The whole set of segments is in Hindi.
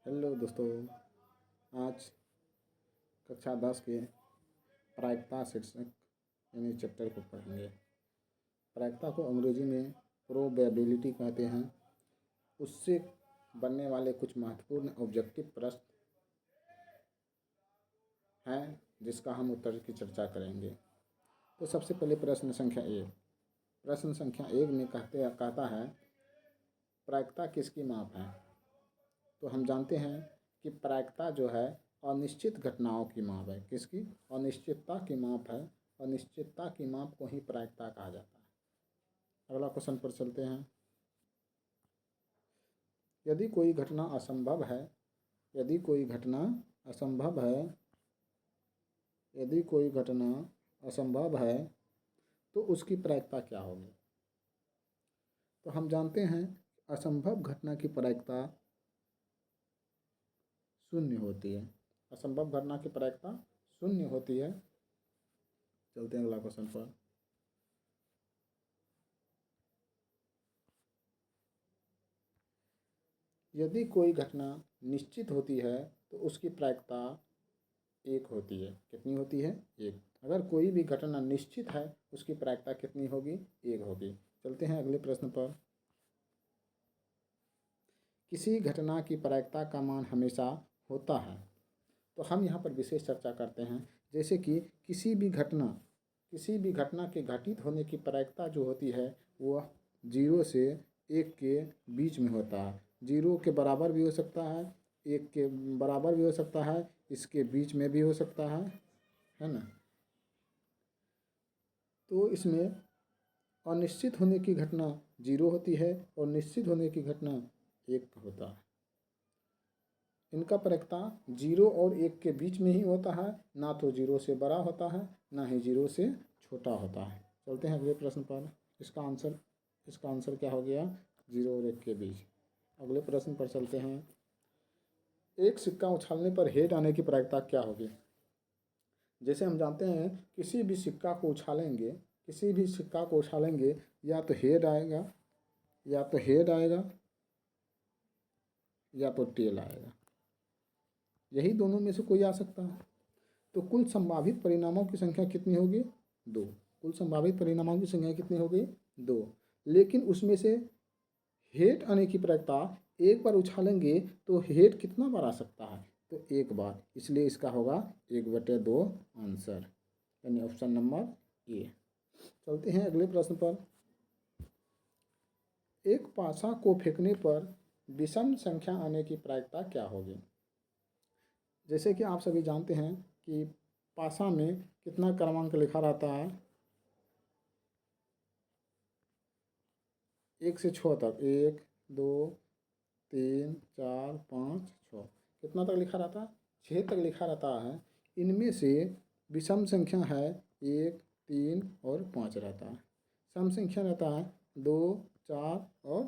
हेलो दोस्तों। आज कक्षा 10 के प्रायिकता शीर्षक यानी चैप्टर को पढ़ेंगे। प्रायिकता को अंग्रेजी में प्रोबेबिलिटी कहते हैं। उससे बनने वाले कुछ महत्वपूर्ण ऑब्जेक्टिव प्रश्न हैं जिसका हम उत्तर की चर्चा करेंगे। तो सबसे पहले प्रश्न संख्या 1। प्रश्न संख्या 1 में कहता है प्रायिकता किसकी माप है। तो हम जानते हैं कि प्रायिकता जो है अनिश्चित घटनाओं की माप है। किसकी? अनिश्चितता की माप है। अनिश्चितता की माप को ही प्रायिकता कहा जाता है। अगला क्वेश्चन पर चलते हैं। यदि कोई घटना असंभव है यदि कोई घटना असंभव है यदि कोई घटना असंभव है तो उसकी प्रायिकता क्या होगी। तो हम जानते हैं असंभव घटना की प्रायिकता शून्य होती है। असंभव घटना की प्रायिकता शून्य होती है। चलते हैं अगला क्वेश्चन पर। यदि कोई घटना निश्चित होती है तो उसकी प्रायिकता 1 होती है। कितनी होती है? 1। अगर कोई भी घटना निश्चित है उसकी प्रायिकता कितनी होगी? 1 होगी। चलते हैं अगले प्रश्न पर। किसी घटना की प्रायिकता का मान हमेशा होता है। तो हम यहाँ पर विशेष चर्चा करते हैं। जैसे कि किसी भी घटना के घटित होने की प्रायिकता जो होती है वह 0 से 1 के बीच में होता है। 0 के बराबर भी हो सकता है, 1 के बराबर भी हो सकता है, इसके बीच में भी हो सकता है ना। तो इसमें अनिश्चित होने की घटना 0 होती है और निश्चित होने की घटना 1 होता है। इनका प्रायिकता 0 और 1 के बीच में ही होता है। ना तो 0 से बड़ा होता है ना ही 0 से छोटा होता है। चलते हैं अगले प्रश्न पर। इसका आंसर क्या हो गया? 0 और 1 के बीच। अगले प्रश्न पर चलते हैं। एक सिक्का उछालने पर हेड आने की प्रायिकता क्या होगी। जैसे हम जानते हैं किसी भी सिक्का को उछालेंगे या तो हेड आएगा या तो टेल आएगा। यही दोनों में से कोई आ सकता है। तो कुल संभावित परिणामों की संख्या कितनी होगी? 2। कुल संभावित परिणामों की संख्या कितनी होगी? 2। लेकिन उसमें से हेड आने की प्रायिकता एक बार उछालेंगे तो हेड कितना बार आ सकता है? तो 1 बार। इसलिए इसका होगा 1/2 आंसर, यानी ऑप्शन नंबर ए। चलते हैं अगले प्रश्न पर। एक पासा को फेंकने पर विषम संख्या आने की प्रायिकता क्या होगी। जैसे कि आप सभी जानते हैं कि पासा में कितना क्रमांक लिखा रहता है? 1 से 6 तक। 1 2 3 4 5 6 कितना तक लिखा रहता है? 6 तक लिखा रहता है। इनमें से विषम संख्या है 1 3 और 5 रहता है। सम संख्या रहता है 2 4 और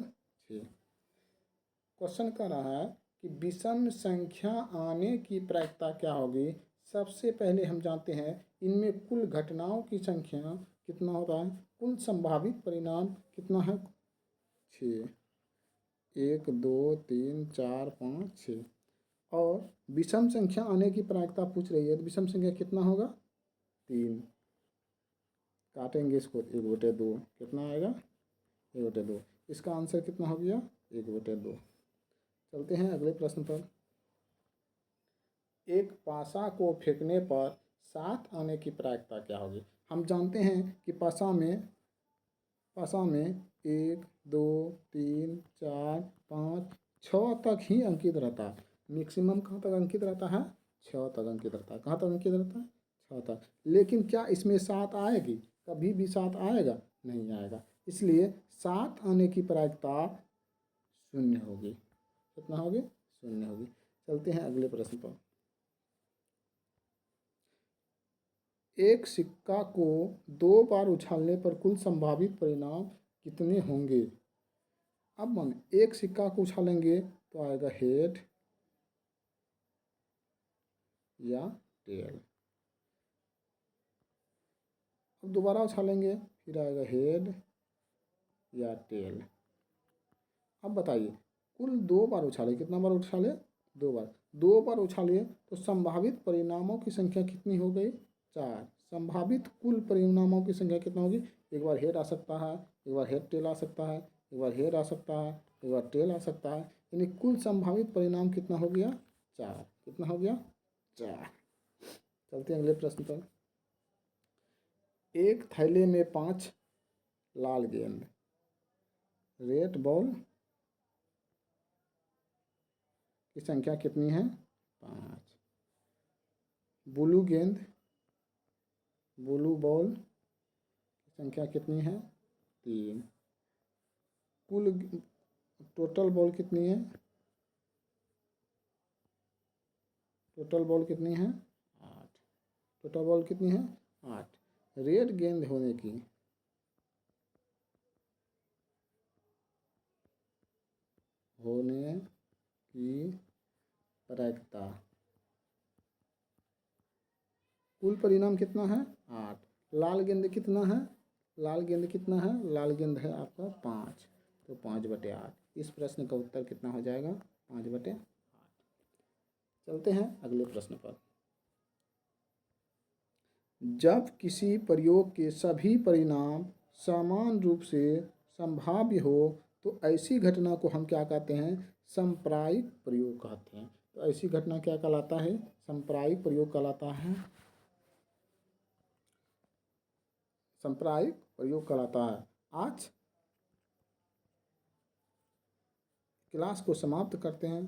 6। क्वेश्चन कर रहा है कि विषम संख्या आने की प्रायिकता क्या होगी। सबसे पहले हम जानते हैं इनमें कुल घटनाओं की संख्या कितना होता है। कुल संभावित परिणाम कितना है? 6। 1 2 3 4 5 6। और विषम संख्या आने की प्रायिकता पूछ रही है तो विषम संख्या कितना होगा? 3। काटेंगे इसको 1/2। कितना आएगा? 1/2। इसका आंसर कितना हो गया? 1/2। चलते हैं अगले प्रश्न पर। एक पासा को फेंकने पर 7 आने की प्रायिकता क्या होगी। हम जानते हैं कि पासा में 1 2 3 4 5 6 तक ही अंकित रहता है। मैक्सिमम कहाँ तक अंकित रहता है? 6 तक अंकित रहता है। कहाँ तक अंकित रहता है? 6 तक। लेकिन क्या इसमें 7 आएगी? कभी भी 7 आएगा? नहीं आएगा। इसलिए 7 आने की प्रायिकता 0 होगी। कितना होगी? 0 होगी। चलते हैं अगले प्रश्न पर। एक सिक्का को 2 बार उछालने पर कुल संभावित परिणाम कितने होंगे। अब हम एक सिक्का को उछालेंगे तो आएगा हेड या टेल। अब दोबारा उछालेंगे फिर आएगा हेड या टेल। अब बताइए कुल 2 बार उछाले, कितना बार उछाले? 2 बार, 2 बार उछालिए तो संभावित परिणामों की संख्या कितनी हो गई? 4। संभावित कुल परिणामों की संख्या कितना होगी? एक बार हेड आ सकता है, एक बार हेड टेल आ सकता है, एक बार हेड आ सकता है, एक बार टेल आ सकता है, यानी कुल संभावित परिणाम कितना हो गया? 4। कितना हो गया? 4। चलते हैं अगले प्रश्न पर। एक थैले में 5 लाल गेंद, रेड बॉल की संख्या कितनी है? 5। ब्लू गेंद, ब्लू बॉल की संख्या कितनी है? 3। कुल टोटल बॉल कितनी है? टोटल बॉल कितनी है? 8। टोटल बॉल कितनी है? 8। रेड गेंद होने की प्रायिकता, कुल परिणाम कितना है? 8। लाल गेंद कितना है? लाल गेंद कितना है? लाल गेंद है आपका 5, तो 5/8। इस प्रश्न का उत्तर कितना हो जाएगा? 5/8। चलते हैं अगले प्रश्न पर। जब किसी प्रयोग के सभी परिणाम समान रूप से संभाव्य हो तो ऐसी घटना को हम क्या कहते हैं? सांप्रायिक प्रयोग कहते हैं। तो ऐसी घटना क्या कहलाता है? सांप्रायिक प्रयोग कहलाता है। सांप्रायिक प्रयोग कहलाता है। आज क्लास को समाप्त करते हैं।